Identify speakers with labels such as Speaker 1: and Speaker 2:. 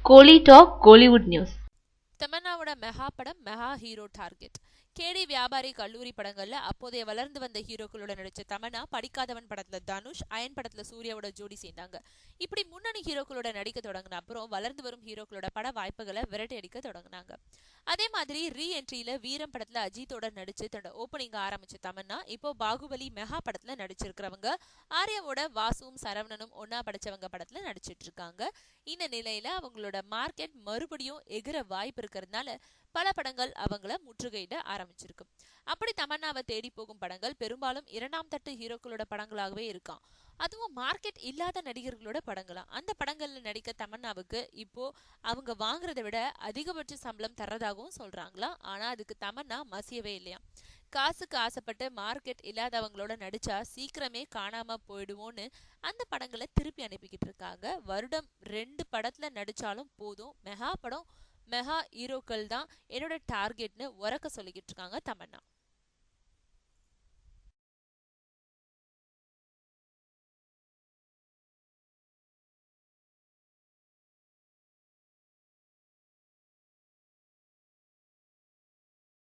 Speaker 1: கோலி talk Kollywood news.
Speaker 2: தமன்னாவோட mega படம் mega hero target. கேடி வியாபாரி கல்லூரி படங்கள்ல அப்போதைய வளர்ந்து வந்த ஹீரோக்களோட நடிச்ச தமன்னா படிக்காதவன் படத்துல தனுஷ், அயன் படத்துல சூர்யாவோட ஜோடி சேர்ந்தாங்க. இப்படி முன்னணி ஹீரோக்களோட நடிக்க தொடங்கின அப்புறம் வளர்ந்து வரும் ஹீரோக்களோட பட வாய்ப்புகளை விரட்டி அடிக்க தொடங்கினாங்க. அதே மாதிரி ரீ என்ட்ரியில வீரம் படத்துல அஜித்தோட நடிச்சு தன்னோட ஓப்பனிங் ஆரம்பிச்ச தமன்னா இப்போ பாகுபலி மெகா படத்துல நடிச்சிருக்கிறவங்க ஆர்யாவோட வாசுவும் சரவணனும் ஒன்னா படிச்சவங்க படத்துல நடிச்சிட்டு இருக்காங்க. இந்த நிலையில அவங்களோட மார்க்கெட் மறுபடியும் எகிற வாய்ப்பு இருக்கிறதுனால பல படங்கள் அவங்கள முற்றுகையிட ஆரம்பிச்சிருக்கு. அப்படி தமன்னாவை தேடி போகும் படங்கள் பெரும்பாலும் இரண்டாம் தட்டு ஹீரோக்களோட படங்களாகவே இருக்காம். அதுவும் மார்க்கெட் இல்லாத நடிகர்களோட படங்களா. அந்த படங்கள்ல நடிக்க தமன்னாவுக்கு இப்போ அவங்க வாங்குறதை விட அதிகபட்ச சம்பளம் தர்றதாகவும் சொல்றாங்களா. ஆனா அதுக்கு தமன்னா மசியவே இல்லையா. காசுக்கு ஆசைப்பட்டு மார்க்கெட் இல்லாதவங்களோட நடிச்சா சீக்கிரமே காணாம போயிடுவோன்னு அந்த படங்களை திருப்பி அனுப்பிக்கிட்டு இருக்காங்க. வருடம் 2 படத்துல நடிச்சாலும் போதும், மெகா படம் மெகா ஹீரோக்கள் தான் என்னோட டார்கெட்னு உரக்க சொல்லிக்கிட்டு இருக்காங்க தமன்னா.